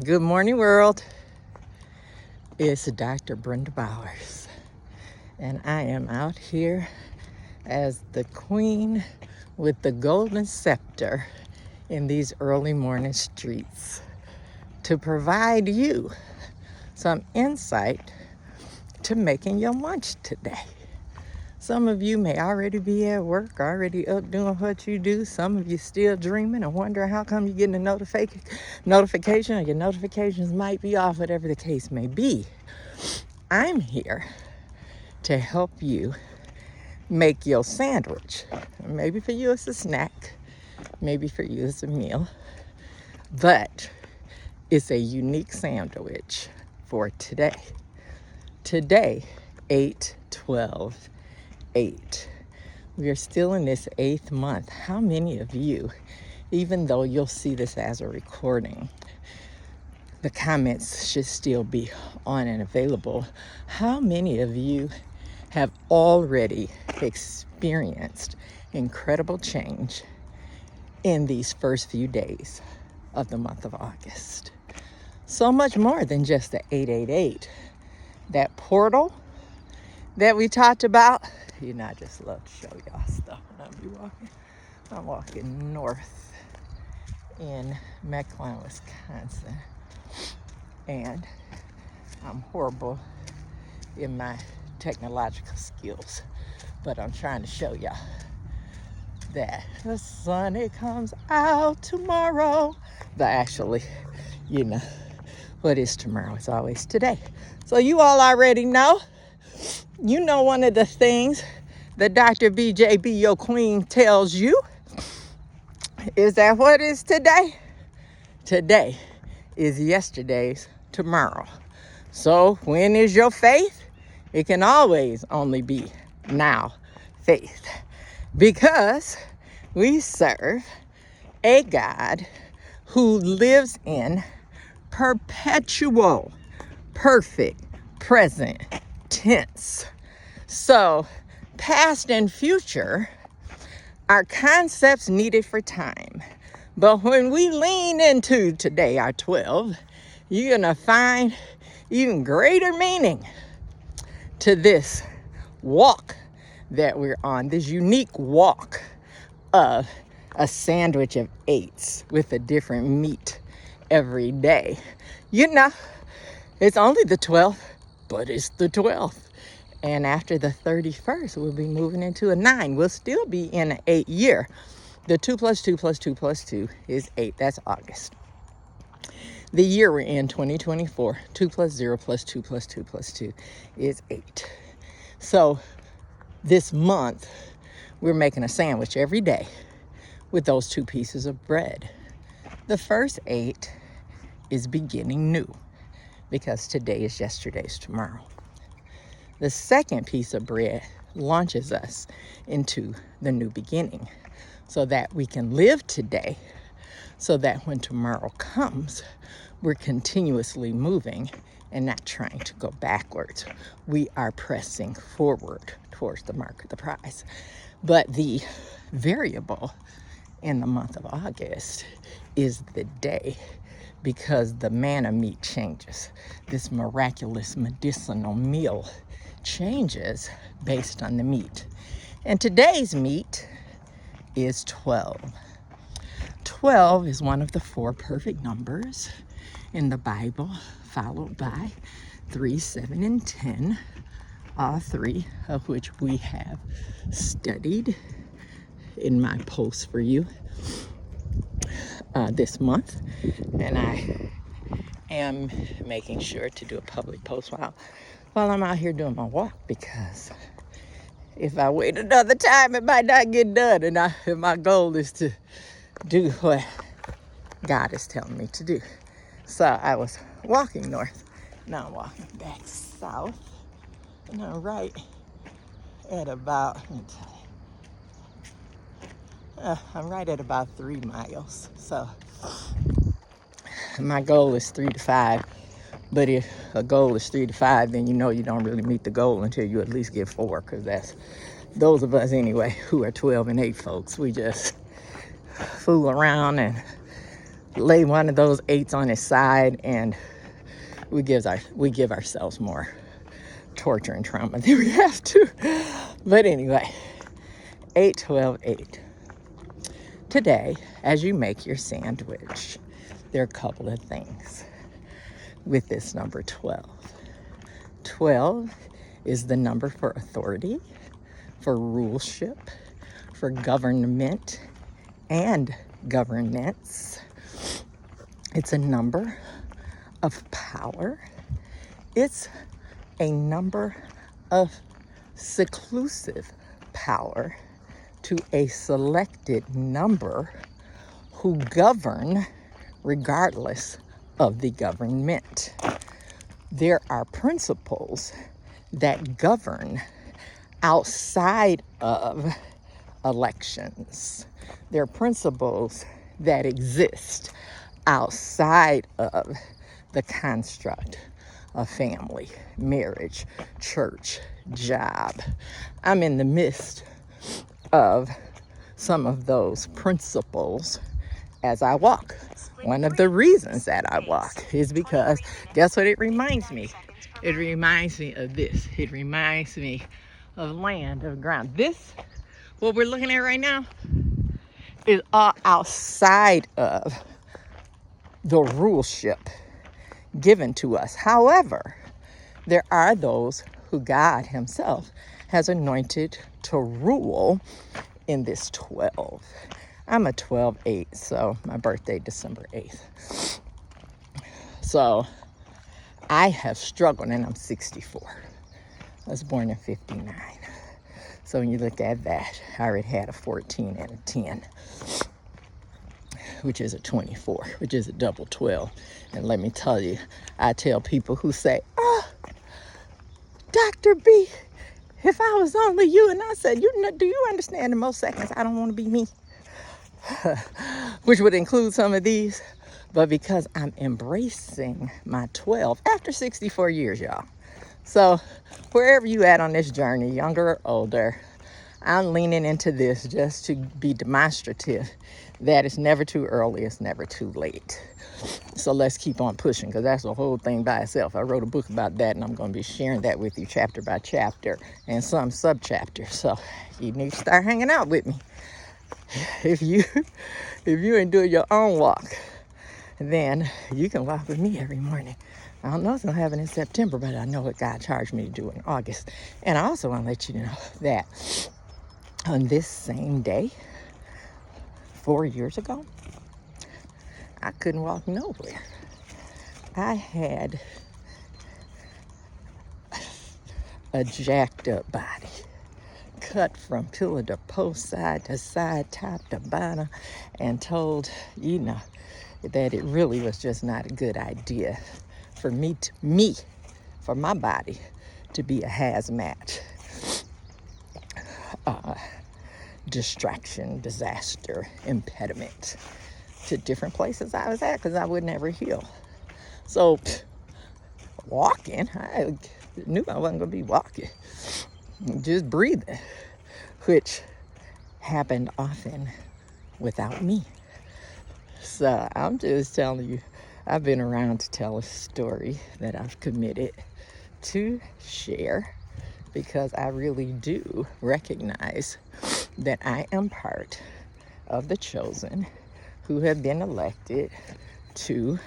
Good morning, world. It's Dr. Brenda Bowers, and I am out here as the queen with the golden scepter in these early morning streets to provide you some insight to making your lunch today. Some of you may already be at work, already up doing what you do. Some of you still dreaming and wondering how come you're getting a notification or your notifications might be off, whatever the case may be. I'm here to help you make your sandwich. Maybe for you it's a snack, maybe for you it's a meal, but it's a unique sandwich for today. Today, 8/12. 8. We are still in this 8th month. How many of you, even though you'll see this as a recording, the comments should still be on and available, how many of you have already experienced incredible change in these first few days of the month of August? So much more than just the 888. That portal that we talked about. You know, I just love to show y'all stuff when I be walking. I'm walking north in McLean, Wisconsin. And I'm horrible in my technological skills. But I'm trying to show y'all that the sun, it comes out tomorrow. But actually, you know, what is tomorrow? It's always today. So you all already know. You know, one of the things that Dr. BJB, your queen, tells you is that what is today? Today is yesterday's tomorrow. So when is your faith? It can always only be now faith, because we serve a God who lives in perpetual, perfect, present tense. So past and future are concepts needed for time. But when we lean into today, our 12, you're gonna find even greater meaning to this walk that we're on, this unique walk of a sandwich of 8s with a different meat every day. You know, it's only the 12th, but it's the 12th. And after the 31st, we'll be moving into a 9. We'll still be in an 8 year. The 2 plus 2 plus 2 plus 2 is 8. That's August. The year we're in, 2024, 2 plus 0 plus 2 plus 2 plus 2 is 8. So this month, we're making a sandwich every day with those 2 pieces of bread. The first 8 is beginning new, because today is yesterday's tomorrow. The second piece of bread launches us into the new beginning so that we can live today, so that when tomorrow comes, we're continuously moving and not trying to go backwards. We are pressing forward towards the mark of the prize. But the variable in the month of August is the day, because the manna meat changes. This miraculous medicinal meal changes based on the meat. And today's meat is 12. 12 is one of the 4 perfect numbers in the Bible, followed by 3, 7, and 10, all 3 of which we have studied in my post for you this month. And I am making sure to do a public post while I'm out here doing my walk, because if I wait another time, it might not get done. And my goal is to do what God is telling me to do. So I was walking north. Now I'm walking back south. And I'm right at about, I'm right at about 3 miles. So my goal is 3 to 5. But if a goal is 3 to 5, then you know you don't really meet the goal until you at least get 4, because that's those of us anyway who are 12 and 8 folks. We just fool around and lay one of those 8s on his side, and we give ourselves more torture and trauma than we have to. But anyway, 8, 12, 8. Today, as you make your sandwich, there are a couple of things with this number 12. 12 is the number for authority, for ruleship, for government and governance. It's a number of power. It's a number of seclusive power to a selected number who govern regardless of the government. There are principles that govern outside of elections. There are principles that exist outside of the construct of family, marriage, church, job. I'm in the midst of some of those principles as I walk. One of the reasons that I walk is because, guess what it reminds me? It reminds me of this. It reminds me of land, of ground. This, what we're looking at right now, is all outside of the ruleship given to us. However, there are those who God himself has anointed to rule in this 12. I'm a 12-8, so my birthday December 8th. So I have struggled, and I'm 64. I was born in 59. So when you look at that, I already had a 14 and a 10, which is a 24, which is a double 12. And let me tell you, I tell people who say, oh, Dr. B, if I was only you, and I said, do you understand in most seconds I don't want to be me? Which would include some of these. But because I'm embracing my 12 after 64 years, y'all. So wherever you at on this journey, younger or older, I'm leaning into this just to be demonstrative that it's never too early, it's never too late. So let's keep on pushing, because that's a whole thing by itself. I wrote a book about that, and I'm going to be sharing that with you chapter by chapter and some sub-chapters. So you need to start hanging out with me. If you ain't doing your own walk, then you can walk with me every morning. I don't know if it'll happen in September, but I know what God charged me to do in August. And I also want to let you know that on this same day, 4 years ago, I couldn't walk nowhere. I had a jacked up body, cut from pillar to post, side to side, top to bottom, and told, that it really was just not a good idea for for my body to be a hazmat, distraction, disaster, impediment to different places I was at, because I would never heal. So walking, I knew I wasn't going to be walking, just breathing, which happened often without me. So I'm just telling you, I've been around to tell a story that I've committed to share, because I really do recognize that I am part of the chosen who have been elected to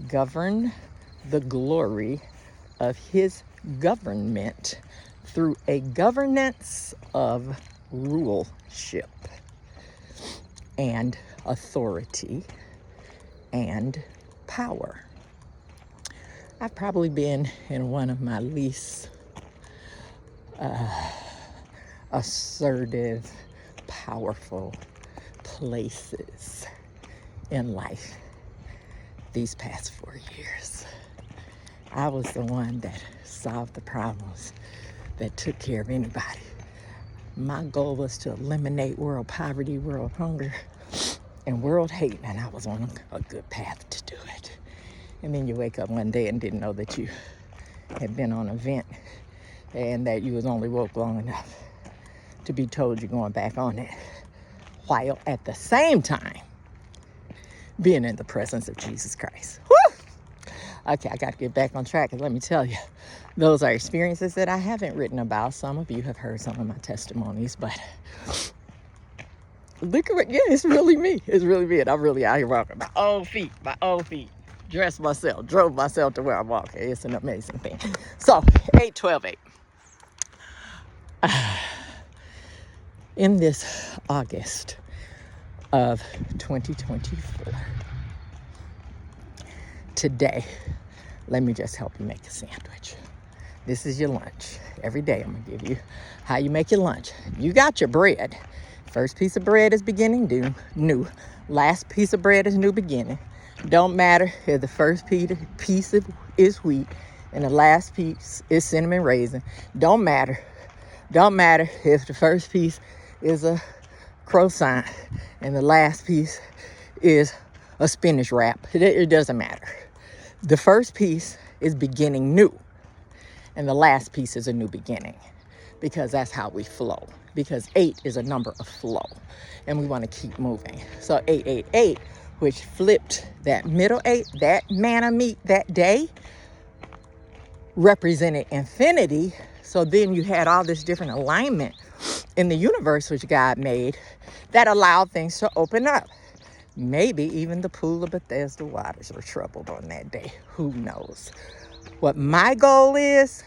govern the glory of his government through a governance of ruleship and authority and power. I've probably been in one of my least assertive, powerful places in life these past 4 years. I was the one that solved the problems, that took care of anybody. My goal was to eliminate world poverty, world hunger, and world hate, and I was on a good path to do it. And then you wake up one day and didn't know that you had been on an event and that you was only woke long enough to be told you're going back on it, while at the same time being in the presence of Jesus Christ. Woo! Okay, I got to get back on track, and let me tell you, those are experiences that I haven't written about. Some of you have heard some of my testimonies, but look at what, yeah, it's really me. It's really me, and I'm really out here walking my own feet, dressed myself, drove myself to where I'm walking. It's an amazing thing. So, 8-12-8. In this August of 2024, today, let me just help you make a sandwich. This is your lunch. Every day I'm gonna give you how you make your lunch. You got your bread. First piece of bread is beginning new. Last piece of bread is new beginning. Don't matter if the first piece is wheat and the last piece is cinnamon raisin. Don't matter. Don't matter if the first piece is a croissant and the last piece is a spinach wrap. It doesn't matter. The first piece is beginning new, and the last piece is a new beginning, because that's how we flow. Because 8 is a number of flow, and we want to keep moving. So 888, which flipped that middle 8, that manna meat that day, represented infinity. So then you had all this different alignment in the universe, which God made, that allowed things to open up. Maybe even the pool of Bethesda waters were troubled on that day. Who knows? What my goal is,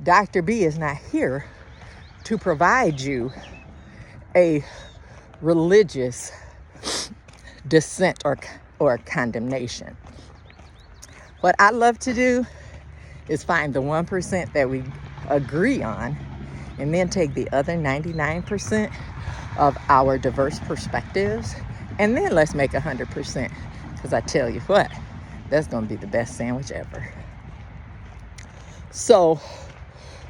Dr. B is not here to provide you a religious dissent or condemnation. What I love to do is find the 1% that we agree on, and then take the other 99% of our diverse perspectives, and then let's make 100%. Because I tell you what, that's going to be the best sandwich ever. So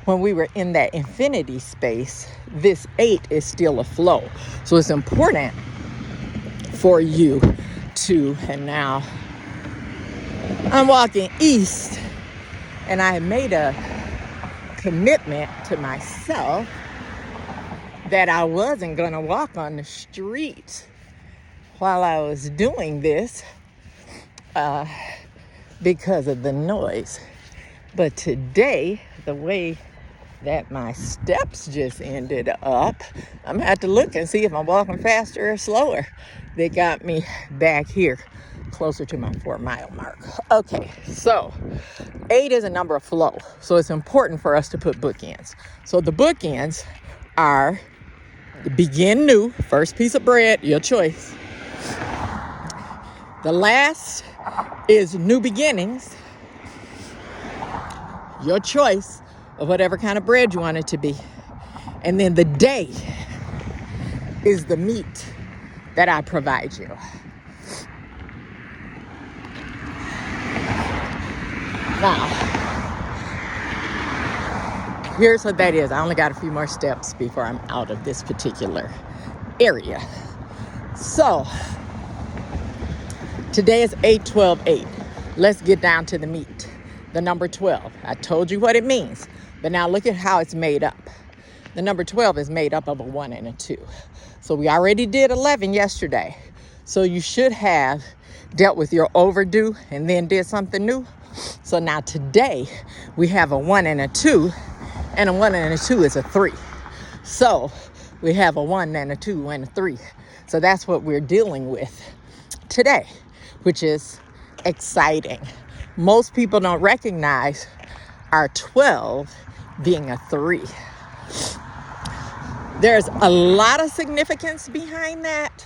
when we were in that infinity space, this 8 is still a flow. So it's important for you to, and now I'm walking east, and I made a commitment to myself that I wasn't going to walk on the street while I was doing this because of the noise. But today, the way that my steps just ended up, I'm going to have to look and see if I'm walking faster or slower. They got me back here closer to my 4-mile mark. Okay, so 8 is a number of flow. So it's important for us to put bookends. So the bookends are begin new, first piece of bread, your choice. The last is new beginnings, your choice of whatever kind of bread you want it to be. And then the day is the meat that I provide you. Now, here's what that is. I only got a few more steps before I'm out of this particular area. So, today is 8-12-8. Let's get down to the meat. The number 12. I told you what it means, but now look at how it's made up. The number 12 is made up of a 1 and a 2. So we already did 11 yesterday. So you should have dealt with your overdue and then did something new. So now today we have a 1 and a 2, and a 1 and a 2 is a 3. So we have a 1 and a 2 and a 3. So that's what we're dealing with today, which is exciting. Most people don't recognize our 12 being a 3. There's a lot of significance behind that.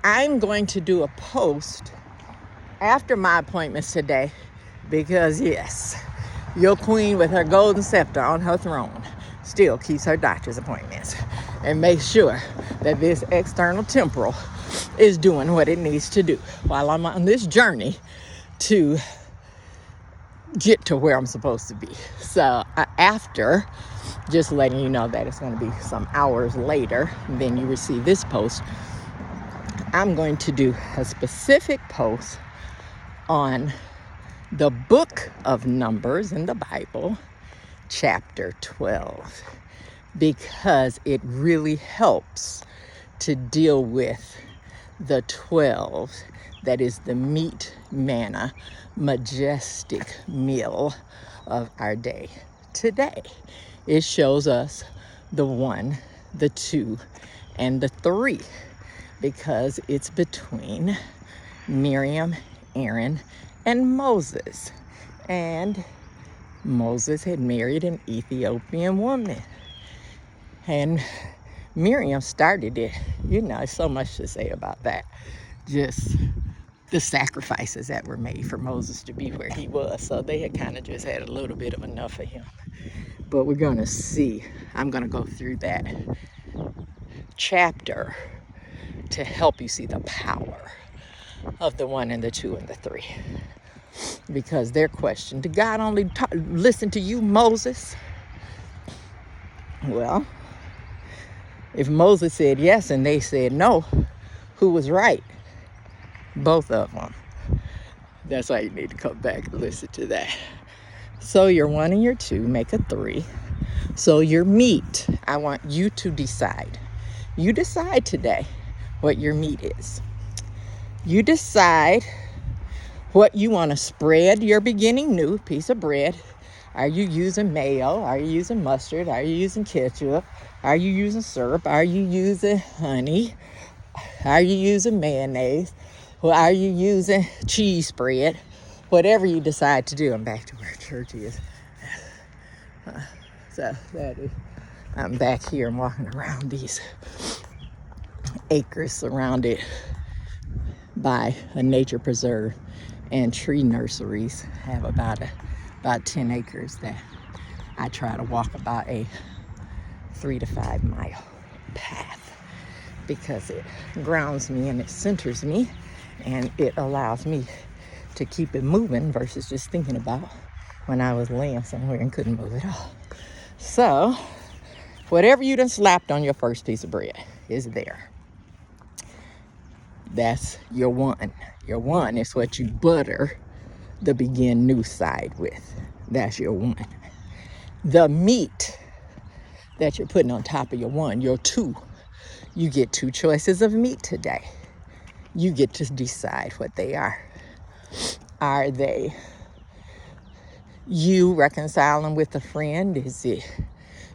I'm going to do a post after my appointments today because, yes, your queen with her golden scepter on her throne still keeps her doctor's appointments and makes sure that this external temporal is doing what it needs to do while I'm on this journey to get to where I'm supposed to be. So after, just letting you know that it's going to be some hours later than you receive this post, I'm going to do a specific post on the book of Numbers in the Bible, chapter 12, because it really helps to deal with the 12, that is the meat manna, majestic meal of our day today. It shows us the 1, the 2, and the 3, because it's between Miriam, Aaron, and Moses. And Moses had married an Ethiopian woman. And Miriam started it. So much to say about that. Just the sacrifices that were made for Moses to be where he was. So they had kind of just had a little bit of enough of him. But we're going to see. I'm going to go through that chapter to help you see the power of the 1 and the 2 and the 3. Because their question, did God only listen to you, Moses? Well, if Moses said yes and they said no, who was right? Both of them. That's why you need to come back and listen to that. So your 1 and your 2 make a 3. So your meat, I want you to decide. You decide today what your meat is. You decide what you want to spread your beginning new piece of bread. Are you using mayo? Are you using mustard? Are you using ketchup? Are you using syrup? Are you using honey? Are you using mayonnaise? Or are you using cheese spread? Whatever you decide to do. I'm back to where church is. So that is, I'm back here and walking around these acres surrounded by a nature preserve and tree nurseries. Have about 10 acres that I try to walk about a 3 to 5 mile path, because it grounds me and it centers me and it allows me to keep it moving versus just thinking about when I was laying somewhere and couldn't move at all. So whatever you done slapped on your first piece of bread is there. That's your 1. Your 1 is what you butter the begin new side with. That's your 1. The meat that you're putting on top of your 1, your 2, you get 2 choices of meat today. You get to decide what they are. Are they you reconciling with a friend? Is it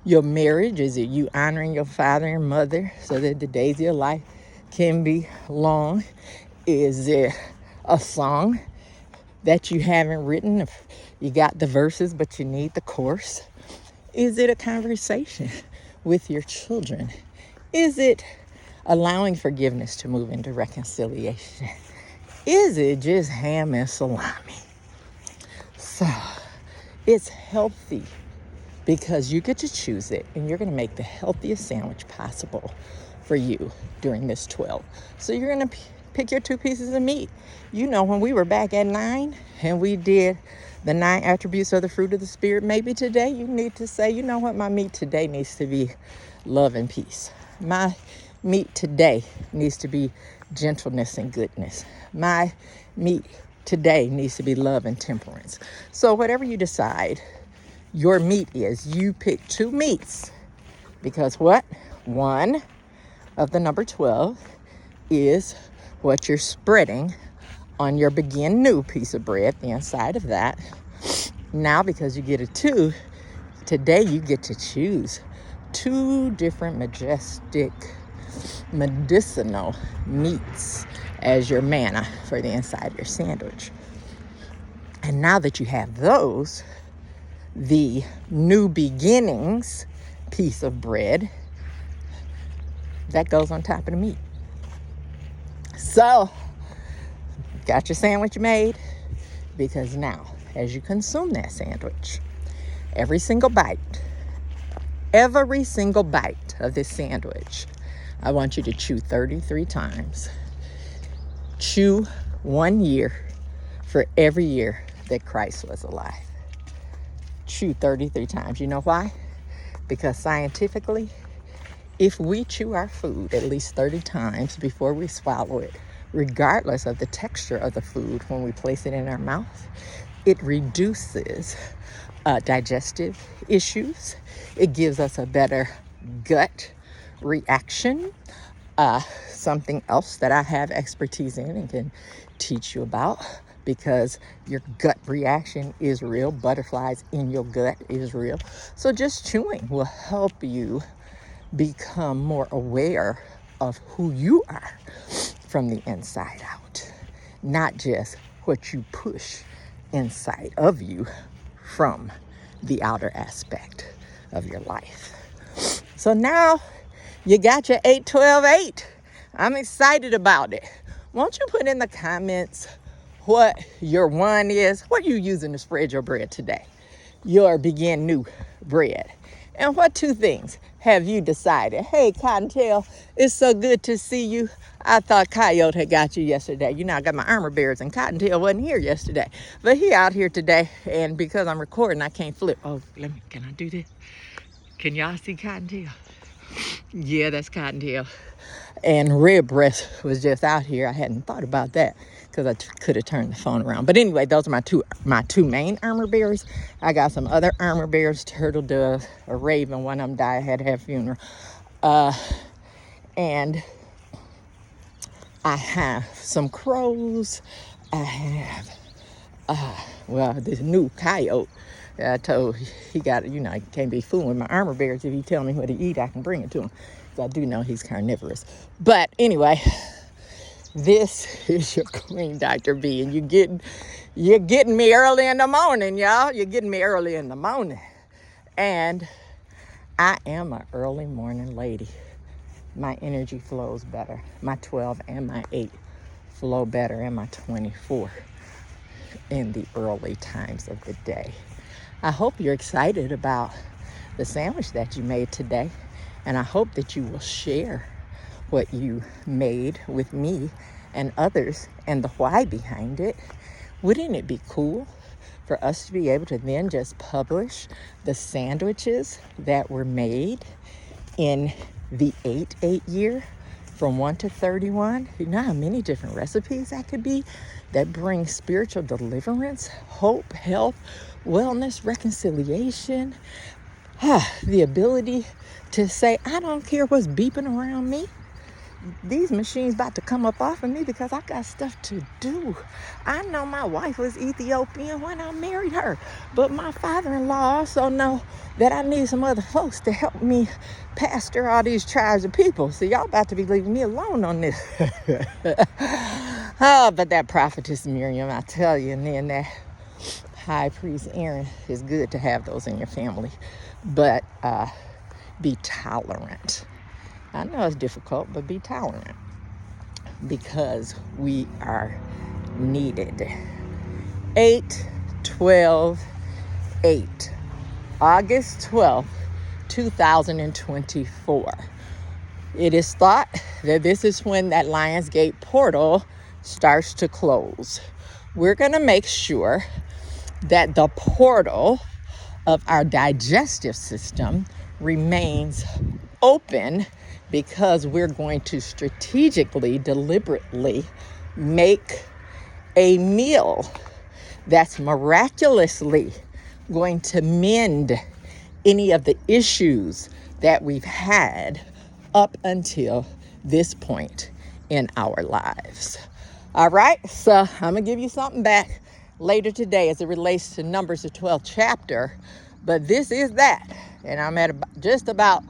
your marriage? Is it you honoring your father and mother so that the days of your life can be long? Is it a song that you haven't written? You got the verses, but you need the chorus. Is it a conversation with your children? Is it allowing forgiveness to move into reconciliation? Is it just ham and salami? So it's healthy because you get to choose it, and you're going to make the healthiest sandwich possible for you during this 12. So you're going to pick your 2 pieces of meat. When we were back at 9 and we did the 9 attributes of the fruit of the Spirit, maybe today you need to say, you know what, my meat today needs to be love and peace. My meat today needs to be gentleness and goodness. My meat today needs to be love and temperance. So whatever you decide your meat is, you pick 2 meats, because what? 1 of the number 12 is what you're spreading on your begin new piece of bread, the inside of that. Now, because you get a 2, today you get to choose 2 different majestic medicinal meats as your manna for the inside of your sandwich. And now that you have those, the new beginnings piece of bread, that goes on top of the meat. So, got your sandwich made? Because now, as you consume that sandwich, every single bite of this sandwich, I want you to chew 33 times. Chew 1 year for every year that Christ was alive. Chew 33 times. You know why? Because scientifically, if we chew our food at least 30 times before we swallow it, regardless of the texture of the food when we place it in our mouth, it reduces digestive issues. It gives us a better gut reaction. Something else that I have expertise in and can teach you about, because your gut reaction is real. Butterflies in your gut is real. So just chewing will help you become more aware of who you are from the inside out, not just what you push inside of you from the outer aspect of your life. So now you got your 8-12-8. I'm excited about it. Won't you put in the comments what your one is? What are you using to spread your bread today? Your begin new bread. And what two things have you decided? Hey, Cottontail, it's so good to see you. I thought Coyote had got you yesterday. You know, I got my armor bearers, and Cottontail wasn't here yesterday. But he out here today, and because I'm recording, I can't flip. Oh, can I do this? Can y'all see Cottontail? Yeah, that's Cottontail. And Redbreast was just out here. I hadn't thought about that because I could have turned the phone around. But anyway, those are my two main armor bearers. I got some other armor bearers, turtle dove, a raven. One of them died, had to have a funeral. And I have some crows. I have, this new coyote. I told he got, you can't be fooling with my armor bearers. If he tell me what to eat, I can bring it to him. So I do know he's carnivorous. But anyway, this is your Queen Dr. B, and you're getting me early in the morning, y'all. You're getting me early in the morning. And I am an early morning lady. My energy flows better. My 12 and my 8 flow better, and my 24 in the early times of the day. I hope you're excited about the sandwich that you made today, and I hope that you will share what you made with me and others and the why behind it. Wouldn't it be cool for us to be able to then just publish the sandwiches that were made in the 8-8 year from 1 to 31? You know how many different recipes that could be that bring spiritual deliverance, hope, health, wellness, reconciliation, the ability to say, I don't care what's beeping around me. These machines about to come up off of me because I got stuff to do. I know my wife was Ethiopian when I married her, but my father-in-law also know that I need some other folks to help me pastor all these tribes of people. So y'all about to be leaving me alone on this. But that prophetess Miriam, I tell you, and then that high priest Aaron, is good to have those in your family. But be tolerant. I know it's difficult, but be tolerant, because we are needed. 8-12-8, August 12th, 2024. It is thought that this is when that Lionsgate portal starts to close. We're going to make sure that the portal of our digestive system remains open, because we're going to strategically, deliberately make a meal that's miraculously going to mend any of the issues that we've had up until this point in our lives. All right, so I'm going to give you something back later today as it relates to Numbers, the 12th chapter, but this is that. And I'm at just about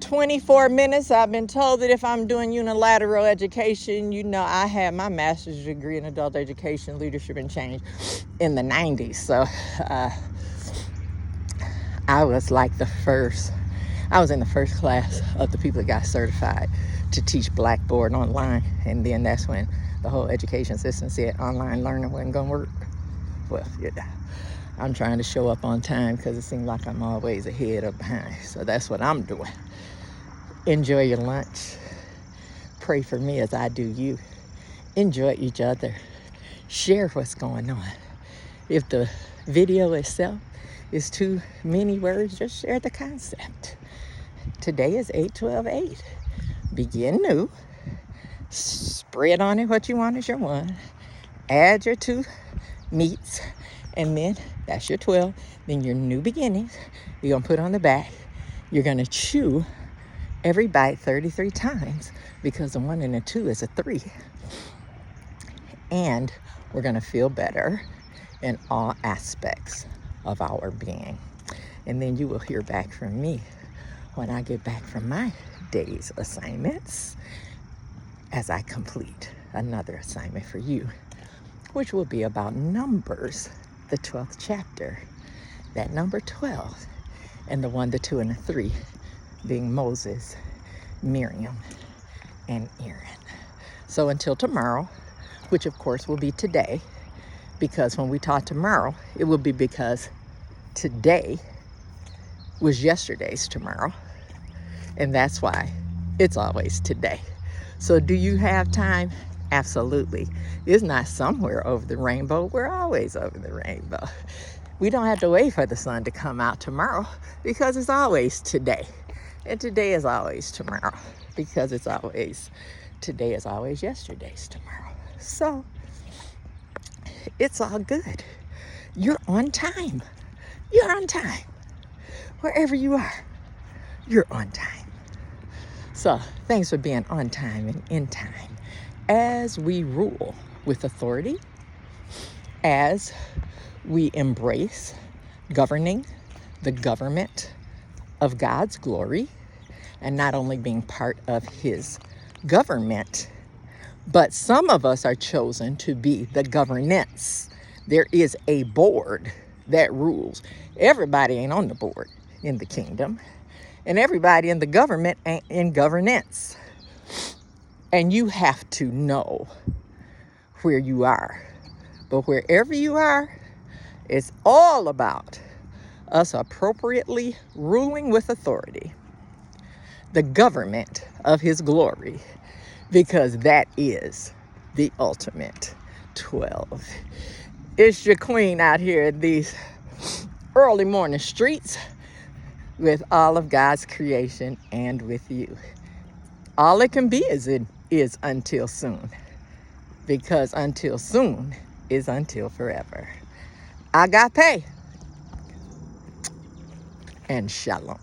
24 minutes. I've been told that if I'm doing unilateral education, I had my master's degree in adult education, leadership, and change in the 90s. So I was in the first class of the people that got certified to teach Blackboard online. And then that's when the whole education system said online learning wasn't going to work. Well, I'm trying to show up on time because it seems like I'm always ahead or behind. So that's what I'm doing. Enjoy your lunch. Pray for me as I do you. Enjoy each other. Share what's going on. If the video itself is too many words, just share the concept. Today is 8-12-8. Begin new. Spread on it what you want as your one. Add your 2 meats. And then that's your 12. Then your new beginnings, you're going to put on the back. You're going to chew every bite 33 times, because a 1 and a 2 is a 3. And we're going to feel better in all aspects of our being. And then you will hear back from me when I get back from my day's assignments, as I complete another assignment for you, which will be about Numbers, the 12th chapter. That number 12, and the 1, the 2, and the 3 being Moses, Miriam, and Aaron. So until tomorrow, which of course will be today, because when we talk tomorrow, it will be because today was yesterday's tomorrow, and that's why it's always today. So do you have time? Absolutely. It's not somewhere over the rainbow. We're always over the rainbow. We don't have to wait for the sun to come out tomorrow, because it's always today. And today is always tomorrow, because today is always yesterday's tomorrow. So it's all good. You're on time. You're on time. Wherever you are, you're on time. So thanks for being on time and in time as we rule with authority, as we embrace governing the government of God's glory, and not only being part of his government, but some of us are chosen to be the governance. There is a board that rules. Everybody ain't on the board in the kingdom, and everybody in the government ain't in governance. And you have to know where you are. But wherever you are, it's all about us appropriately ruling with authority the government of his glory, because that is the ultimate 12. It's your queen out here in these early morning streets with all of God's creation and with you. All it can be is until soon, because until soon is until forever. Agape and shalom.